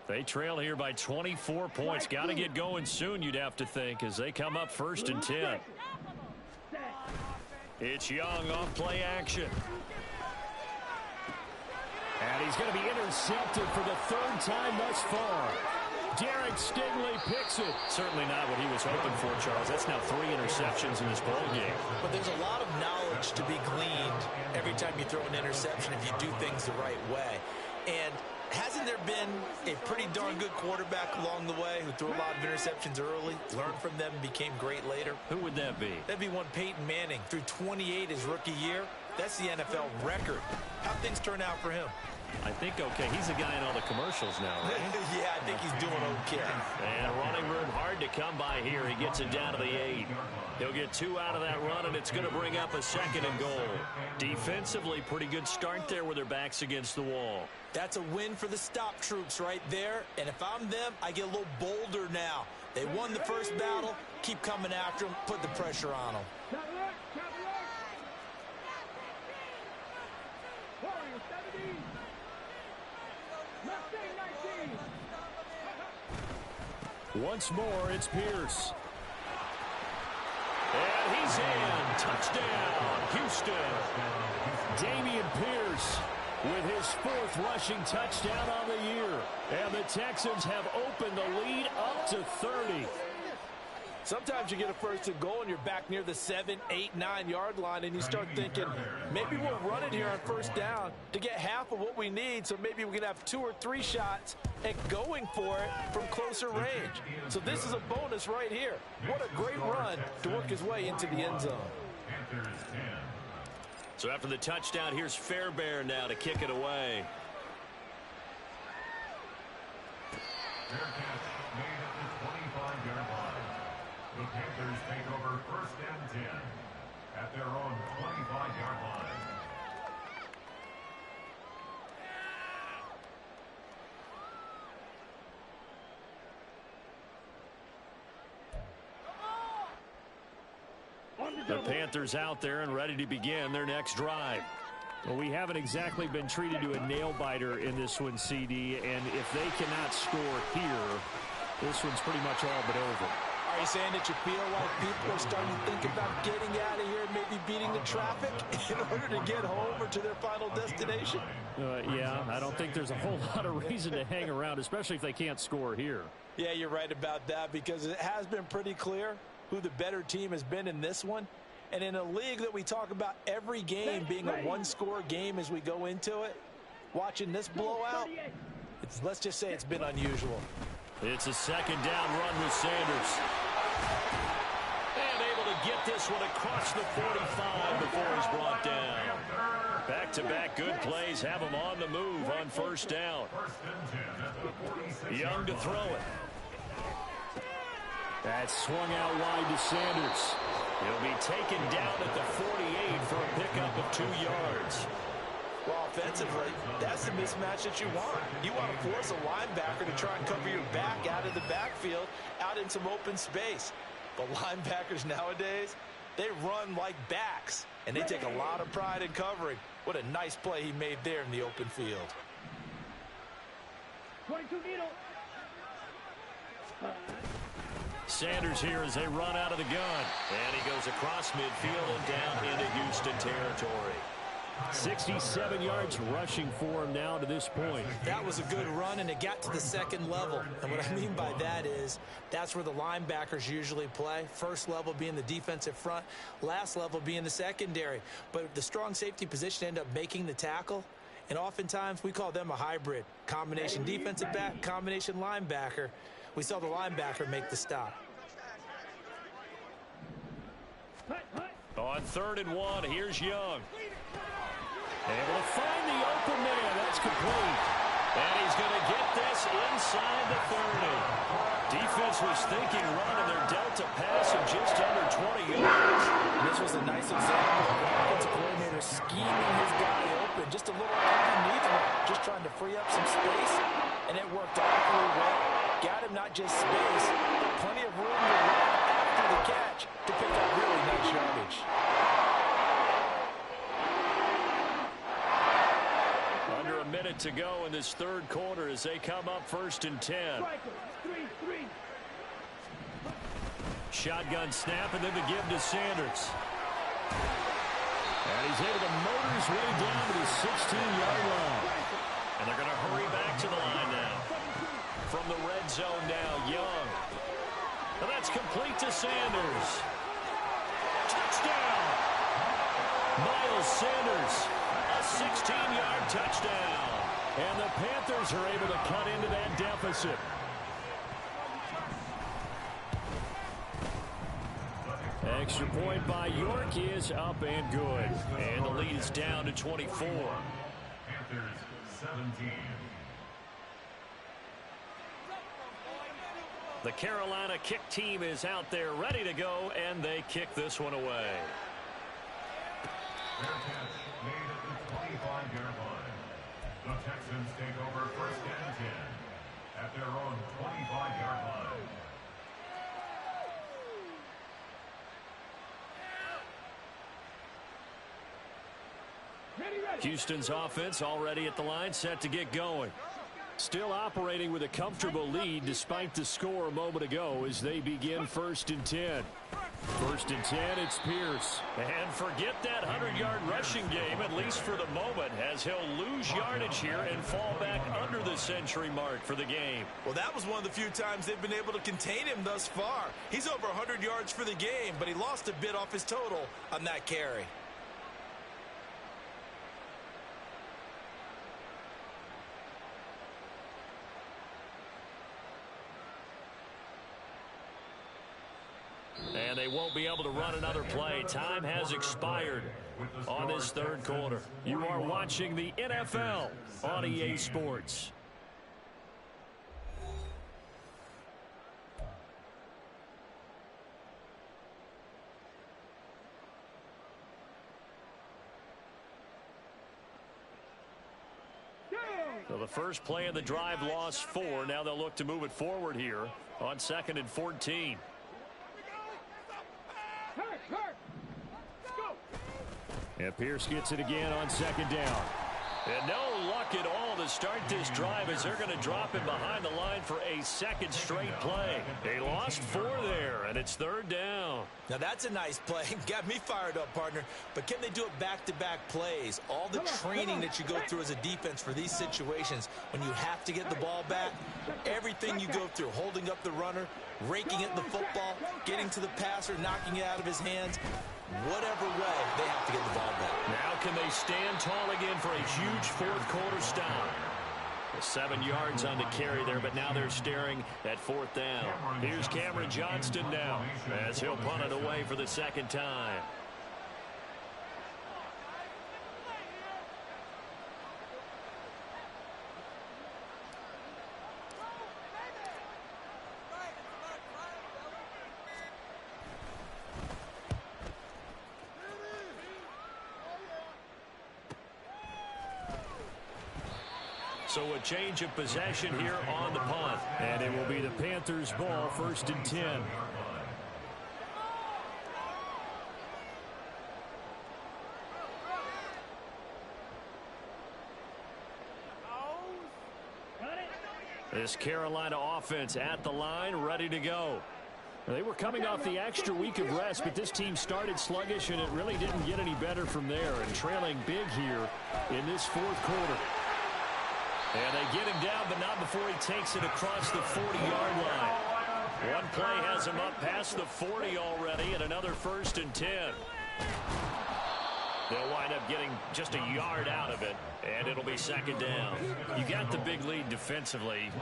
They trail here by 24 points. Got to get going soon, you'd have to think, as they come up 1st and 10. It's Young off play action. And he's going to be intercepted for the 3rd time thus far. Derek Stingley picks it. Certainly not what he was hoping for, Charles. That's now 3 interceptions in this ball game. But there's a lot of knowledge to be gleaned every time you throw an interception if you do things the right way. And hasn't there been a pretty darn good quarterback along the way who threw a lot of interceptions early, learned from them, and became great later? Who would that be? That'd be one Peyton Manning. Threw 28 his rookie year. That's the NFL record. How'd things turn out for him? I think okay. He's a guy in all the commercials now, right? Yeah, I think he's doing okay. And running room hard to come by here. He gets it down to the 8. He'll get 2 out of that run, and it's going to bring up a 2nd and goal. Defensively, pretty good start there with their backs against the wall. That's a win for the stop troops right there. And if I'm them, I get a little bolder now. They won the first battle. Keep coming after them. Put the pressure on them. Once more, it's Pierce. And he's in. Touchdown, Houston. Dameon Pierce with his 4th rushing touchdown on the year. And the Texans have opened the lead up to 30. Sometimes you get a first and goal and you're back near the 7, 8, 9-yard line and you start thinking, maybe we'll run it here on first down to get half of what we need, so maybe we can have 2 or 3 shots at going for it from closer range. So this is a bonus right here. What a great run to work his way into the end zone. So after the touchdown, here's Fairbairn now to kick it away. Fair catch made at the 25-yard line. The Panthers take over first and 10 at their own 25-yard line. The Panthers out there and ready to begin their next drive. Well, we haven't exactly been treated to a nail-biter in this one, CD, and if they cannot score here, this one's pretty much all but over. Are you saying that you feel like people are starting to think about getting out of here and maybe beating the traffic in order to get home or to their final destination? Yeah, I don't think there's a whole lot of reason to hang around, especially if they can't score here. Yeah, you're right about that, because it has been pretty clear who the better team has been in this one. And in a league that we talk about every game being a one-score game as we go into it, watching this blowout, let's just say it's been unusual. It's a second down run with Sanders. And able to get this one across the 45 before he's brought down. Back-to-back good plays have him on the move on first down. Young to throw it. That's swung out wide to Sanders. He'll be taken down at the 48 for a pickup of 2 yards. Well, offensively, that's the mismatch that you want. You want to force a linebacker to try and cover your back out of the backfield, out in some open space. But linebackers nowadays, they run like backs, and they take a lot of pride in covering. What a nice play he made there in the open field. 22 needle. Sanders here as they run out of the gun. And he goes across midfield and down into Houston territory. 67 yards rushing for him now to this point. That was a good run, and it got to the second level. And what I mean by that is that's where the linebackers usually play. First level being the defensive front, last level being the secondary. But the strong safety position ended up making the tackle. And oftentimes we call them a hybrid. Combination defensive back, combination linebacker. We saw the linebacker make the stop. On 3rd and 1, here's Young. Able to find the open man. That's complete. And he's going to get this inside the 30. Defense was thinking run, and they're dealt a pass of just under 20 yards. And this was a nice example of the offensive coordinator scheming his guy open, just a little underneath him, just trying to free up some space. And it worked awfully well. Got him not just space, but plenty of room to run after the catch to pick up really nice yardage. Under a minute to go in this 3rd quarter as they come up 1st and 10. Shotgun snap and then the give to Sanders. And he's able to motor his way down to the 16-yard line. And they're going to hurry back to the line now. From the red zone now, Young. And that's complete to Sanders. Touchdown! Miles Sanders, a 16-yard touchdown. And the Panthers are able to cut into that deficit. Extra point by York is up and good. And the lead is down to 24. Panthers 17. The Carolina kick team is out there ready to go, and they kick this one away. Fair catch made at the 25-yard line. The Texans take over 1st and 10 at their own 25-yard line. Houston's offense already at the line, set to get going. Still operating with a comfortable lead despite the score a moment ago as they begin 1st and 10. 1st and 10, it's Pierce. And forget that 100-yard rushing game, at least for the moment, as he'll lose yardage here and fall back under the century mark for the game. Well, that was one of the few times they've been able to contain him thus far. He's over 100 yards for the game, but he lost a bit off his total on that carry. And they won't be able to run another play. Time has expired on this 3rd quarter. You are watching the NFL on EA Sports. So the first play of the drive lost 4. Now they'll look to move it forward here on 2nd and 14. And Pierce gets it again on 2nd down. And no luck at all to start this drive as they're going to drop him behind the line for a 2nd straight play. They lost 4 there, and it's 3rd down. Now that's a nice play. Got me fired up, partner. But can they do it back-to-back plays? All the training that you go through as a defense for these situations, when you have to get the ball back, everything you go through, holding up the runner, raking at the football, getting to the passer, knocking it out of his hands, whatever way, they have to get the ball back. Now can they stand tall again for a huge 4th quarter stop? 7 yards on the carry there, but now they're staring at 4th down. Here's Cameron Johnston now as he'll punt it away for the 2nd time. So a change of possession here on the punt. And it will be the Panthers' ball, 1st and 10. This Carolina offense at the line, ready to go. They were coming off the extra week of rest, but this team started sluggish, and it really didn't get any better from there. And trailing big here in this 4th quarter. And they get him down, but not before he takes it across the 40-yard line. One play has him up past the 40 already, and another 1st and 10. They'll wind up getting just a yard out of it, and it'll be 2nd down. You got the big lead defensively,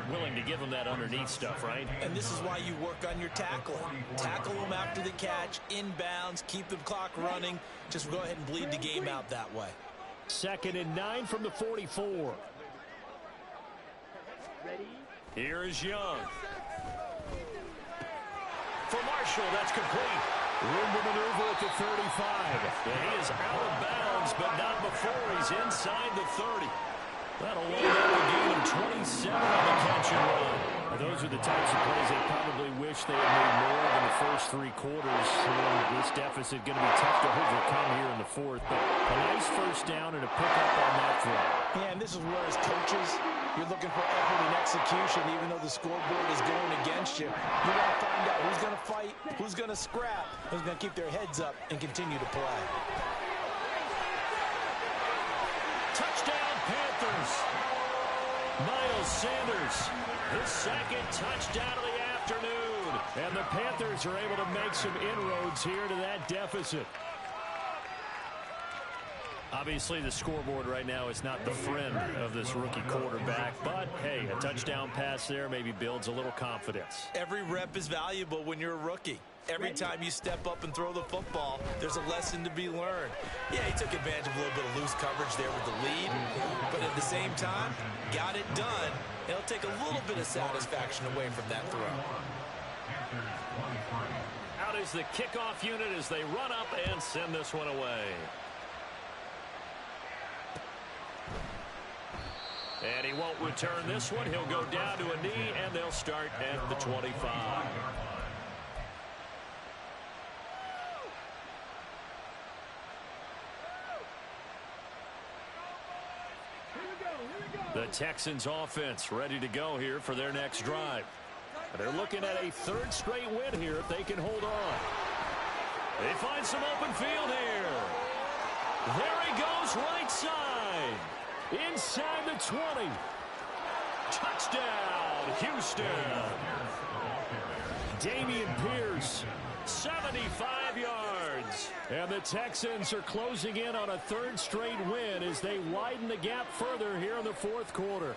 willing to give them that underneath stuff, right? And this is why you work on your tackling. Tackle them after the catch, inbounds, keep the clock running. Just go ahead and bleed the game out that way. 2nd and 9 from the 44. Here is Young. For Marshall, that's complete. Room to maneuver at the 35. And he is out of bounds, but not before he's inside the 30. That'll wind up a gain of 27 on the catch and run. Well, those are the types of plays they probably wish they had made more than the first 3 quarters. This deficit going to be tough to overcome here in the 4th. But a nice 1st down and a pickup on that throw. Yeah, and this is where as coaches, you're looking for effort and execution, even though the scoreboard is going against you. You got to find out who's going to fight, who's going to scrap, who's going to keep their heads up and continue to play. Touchdown, Panthers. Miles Sanders, his 2nd touchdown of the afternoon. And the Panthers are able to make some inroads here to that deficit. Obviously, the scoreboard right now is not the friend of this rookie quarterback. But, hey, a touchdown pass there maybe builds a little confidence. Every rep is valuable when you're a rookie. Every time you step up and throw the football, there's a lesson to be learned. Yeah, he took advantage of a little bit of loose coverage there with the lead. But at the same time, got it done. It'll take a little bit of satisfaction away from that throw. Out is the kickoff unit as they run up and send this one away. And he won't return this one. He'll go down to a knee, and they'll start at the 25. The Texans offense ready to go here for their next drive. They're looking at a third straight win here if they can hold on. They find some open field here. There he goes, right side. Inside the 20. Touchdown, Houston. Dameon Pierce, 75 yards. And the Texans are closing in on a third straight win as they widen the gap further here in the fourth quarter.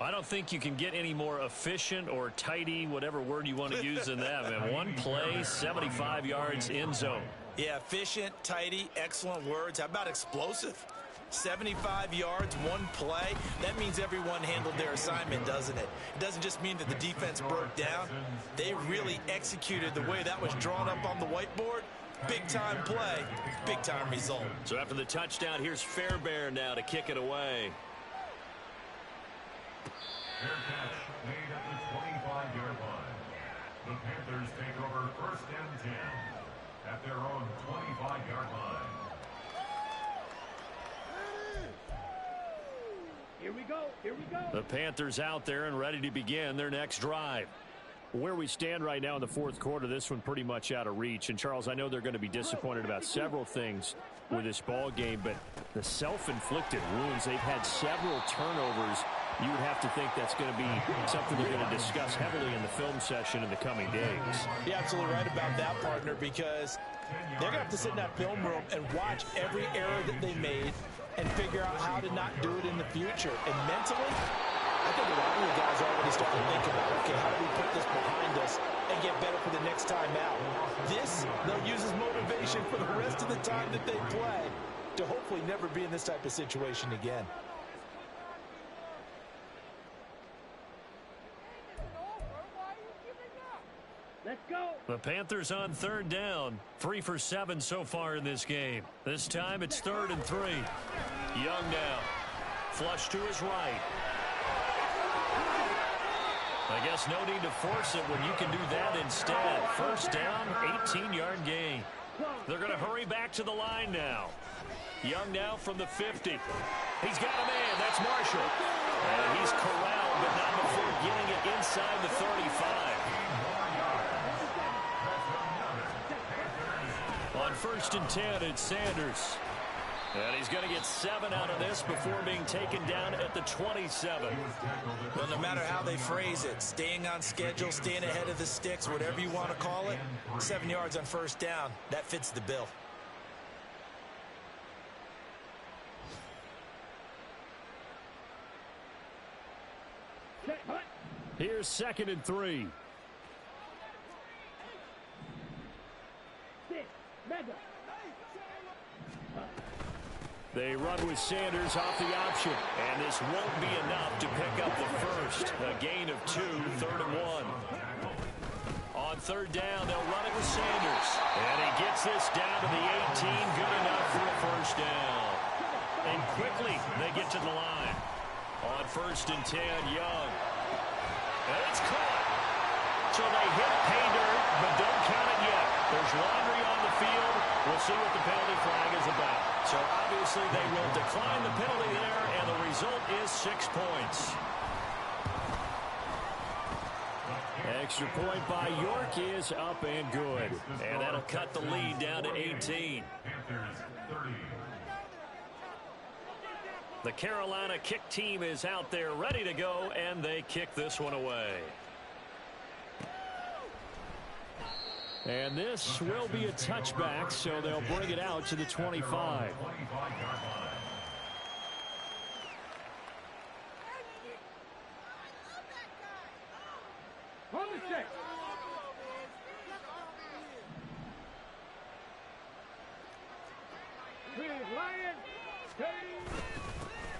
I don't think you can get any more efficient or tidy, whatever word you want to use than that, man. One play, 75 yards, end zone. Yeah, efficient, tidy, excellent words. How about explosive? 75 yards, one play. That means everyone handled their assignment, doesn't it? It doesn't just mean that the defense broke down. They really executed the way that was drawn up on the whiteboard. Big-time play, big-time result. So after the touchdown, here's Fairbairn now to kick it away. Fair catch made at the 25-yard line. The Panthers take over first and 10 at their own 25-yard line. Here we go. Here we go. The Panthers out there and ready to begin their next drive. Where we stand right now in the fourth quarter, this one pretty much out of reach. And, Charles, I know they're going to be disappointed about several things with this ball game, but the self-inflicted wounds, they've had several turnovers. You would have to think that's going to be something they're going to discuss heavily in the film session in the coming days. You're absolutely right about that, partner, because they're going to have to sit in that film room and watch every error that they made and figure out how to not do it in the future. And mentally, I think a lot of the guys are already starting to think about, okay, how do we put this behind us and get better for the next time out? This, they'll use as motivation for the rest of the time that they play to hopefully never be in this type of situation again. Let's go. The Panthers on third down. 3 for 7 so far in this game. This time it's 3rd and 3. Young now. Flush to his right. I guess no need to force it when you can do that instead. First down, 18-yard gain. They're going to hurry back to the line now. Young now from the 50. He's got a man. That's Marshall. And he's corralled, but not before getting it inside the 35. On 1st and 10, it's Sanders. And he's going to get 7 out of this before being taken down at the 27. Well, no matter how they phrase it, staying on schedule, staying ahead of the sticks, whatever you want to call it, 7 yards on 1st down, that fits the bill. Here's 2nd and 3. They run with Sanders off the option, and this won't be enough to pick up the first. A gain of 2, 3rd and 1. On 3rd down, they'll run it with Sanders, and he gets this down to the 18, good enough for a first down. And quickly, they get to the line. On 1st and 10, Young. And it's caught. So they hit pay dirt, but don't count it yet. There's laundry on the field. We'll see what the penalty flag is about. So obviously they will decline the penalty there, and the result is 6 points. Extra point by York is up and good. And that'll cut the lead down to 18. The Carolina kick team is out there ready to go, and they kick this one away. And this will be a touchback, so they'll bring it out to the 25. On the 6.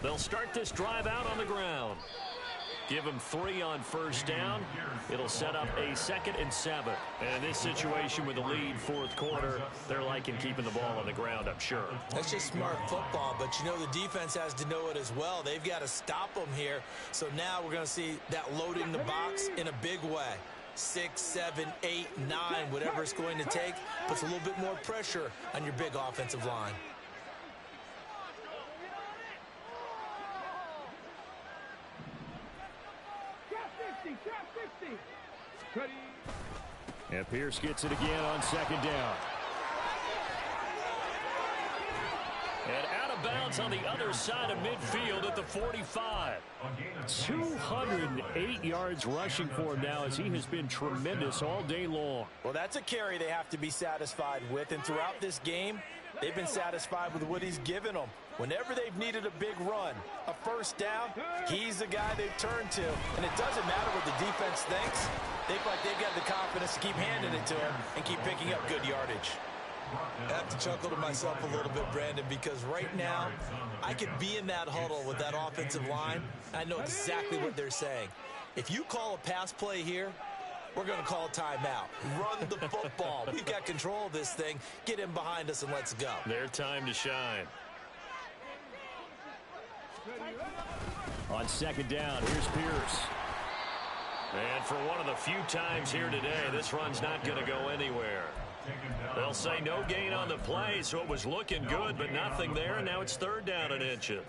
They'll start this drive out on the ground. Give them 3 on 1st down. It'll set up a 2nd and 7. And in this situation with the lead 4th quarter, they're liking keeping the ball on the ground, I'm sure. That's just smart football, but you know the defense has to know it as well. They've got to stop them here. So now we're going to see that loading the box in a big way. 6, 7, 8, 9, whatever it's going to take, puts a little bit more pressure on your big offensive line. And Pierce gets it again on second down. And out of bounds on the other side of midfield at the 45. 208 yards rushing for him now, as he has been tremendous all day long. Well, that's a carry they have to be satisfied with. And throughout this game, they've been satisfied with what he's given them. Whenever they've needed a big run, a first down, he's the guy they've turned to. And it doesn't matter what the defense thinks. They feel like they've got the confidence to keep handing it to him and keep picking up good yardage. I have to chuckle to myself a little bit, Brandon, because right now I could be in that huddle with that offensive line. I know exactly what they're saying. If you call a pass play here, we're going to call a timeout. Run the football. We've got control of this thing. Get him behind us and let's go. Their time to shine. On second down, here's Pierce. And for one of the few times here today, this run's not going to go anywhere. They'll say no gain on the play, so it was looking good, but nothing there, and now it's third down and inches.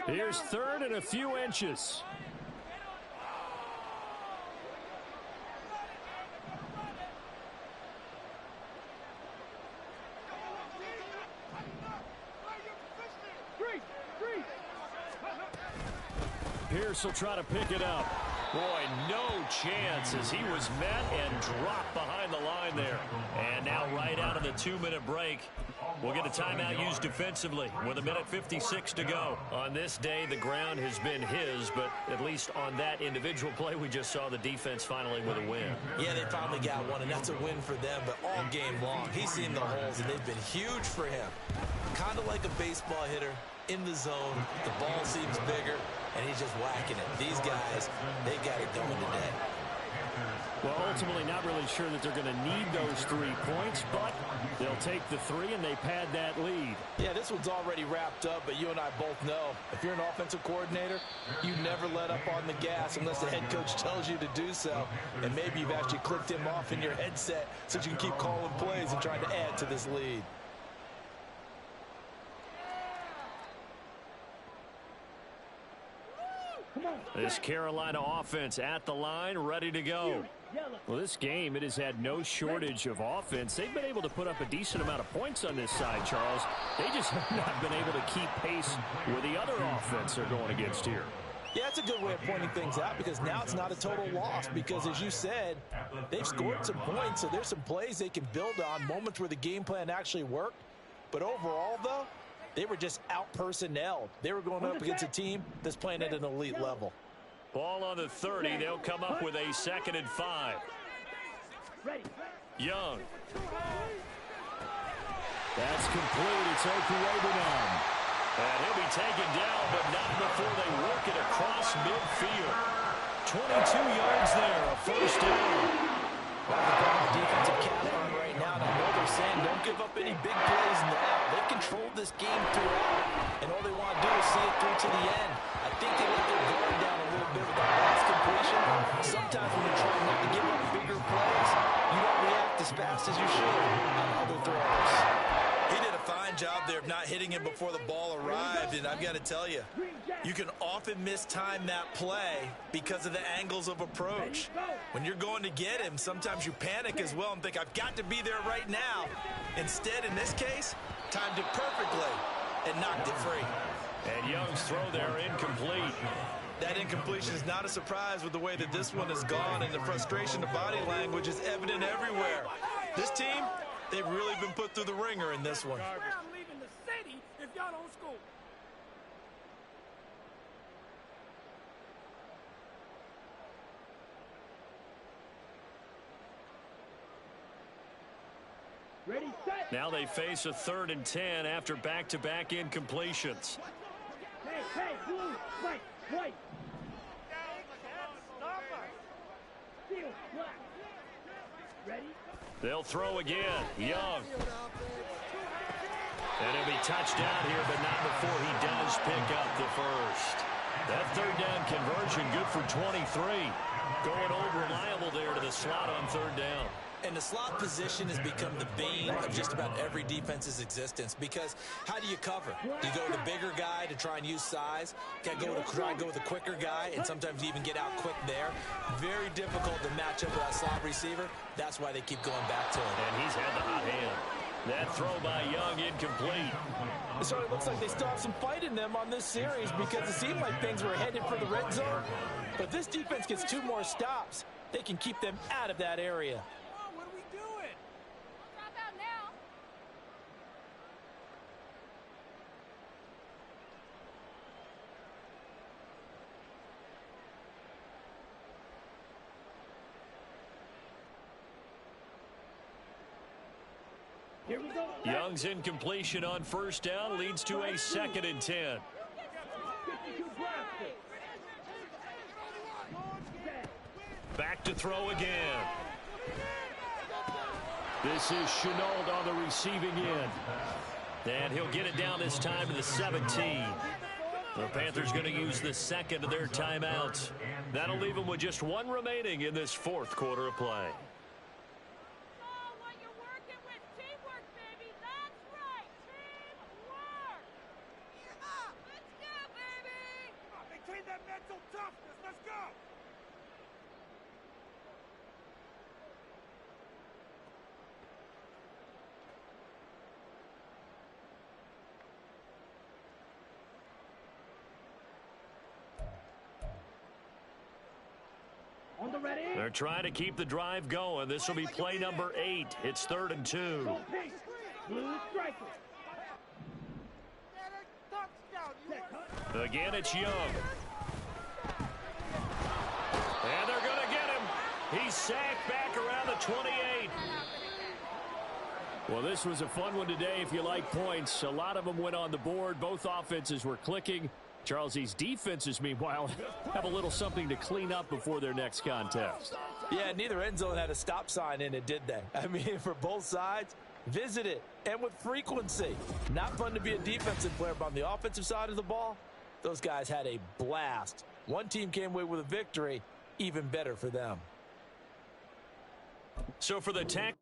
Here's third and a few inches. Pierce will try to pick it up. Boy, no chance, as he was met and dropped behind the line there. And now right out of the 2-minute break, we'll get a timeout used defensively with 1:56 to go. On this day, the ground has been his, but at least on that individual play, we just saw the defense finally with a win. Yeah, they finally got one, and that's a win for them, but all game long, he's seen the holes, and they've been huge for him. Kind of like a baseball hitter in the zone. The ball seems bigger, and he's just whacking it. These guys, they got it going today. Well, ultimately not really sure that they're going to need those 3 points, but they'll take the 3 and they pad that lead. Yeah, this one's already wrapped up, but you and I both know if you're an offensive coordinator, you never let up on the gas unless the head coach tells you to do so. And maybe you've actually clicked him off in your headset so you can keep calling plays and trying to add to this lead. This Carolina offense at the line, ready to go. Well, this game, it has had no shortage of offense. They've been able to put up a decent amount of points on this side, Charles. They just have not been able to keep pace with the other offense they're going against here. Yeah, it's a good way of pointing things out, because now it's not a total loss, because as you said, they've scored some points, so there's some plays they can build on, moments where the game plan actually worked. But overall, though, they were just out-personnelled. They were going up against a team that's playing at an elite level. Ball on the 30. They'll come up with a 2nd and 5. Young. That's complete. It's Okuyebunan. And he'll be taken down, but not before they work it across midfield. 22 yards there, a first down. Well, they've got the defensive cap on right now, and I know they're saying don't give up any big plays now. They've controlled this game throughout, and all they want to do is see it through to the end. I think they let their guard down a little bit with that last completion. Sometimes when you're trying not to give up bigger plays, you don't react as fast as you should on other throws. He did a fine job there of not hitting him before the ball arrived, and I've got to tell you, you can often mistime that play because of the angles of approach. When you're going to get him, sometimes you panic as well and think, I've got to be there right now. Instead, in this case, timed it perfectly and knocked it free. And Young's throw there incomplete. That incompletion is not a surprise with the way that this one has gone, and the frustration of body language is evident everywhere. This team, they've really been put through the ringer in this one. I'm leaving the city if y'all don't score. Ready, set. Now they face a 3rd and 10 after back-to-back incompletions. Hey, blue, white, white. Steel, black. Ready? They'll throw again. Young. And he'll be touched down here, but not before he does pick up the first. That third down conversion good for 23. Going old reliable there to the slot on third down. And the slot position has become the bane of just about every defense's existence, because how do you cover? Do you go with a bigger guy to try and use size? Got to try and go with a quicker guy, and sometimes you even get out quick there. Very difficult to match up with that slot receiver. That's why they keep going back to him. And he's had the hot hand. That throw by Young incomplete. So it looks like they still have some fight in them on this series, because it seemed like things were headed for the red zone. But this defense gets 2 more stops. They can keep them out of that area. What are we doing? Drop out now. Here we go. Young's incompletion on first down leads to a 2nd and 10. 52 grasp. Back to throw again. This is Chenault on the receiving end. And he'll get it down this time to the 17. The Panthers going to use the second of their timeouts. That'll leave them with just 1 remaining in this 4th quarter of play. Oh, what you're working with. Teamwork, baby. That's right. Teamwork. Yeah. Let's go, baby. Come on, maintain that mental toughness. Let's go. On the ready. They're trying to keep the drive going. This will be play number 8. It's 3rd and 2. Go pink. Blue striker. Touchdown. Again, it's Young. And they're going to get him. He's sacked back around the 28. Well, this was a fun one today if you like points. A lot of them went on the board. Both offenses were clicking. Charles, these defenses, meanwhile, have a little something to clean up before their next contest. Yeah, neither end zone had a stop sign in it, did they? I mean, for both sides, visit it, and with frequency. Not fun to be a defensive player, but on the offensive side of the ball, those guys had a blast. One team came away with a victory, even better for them. So for the tech.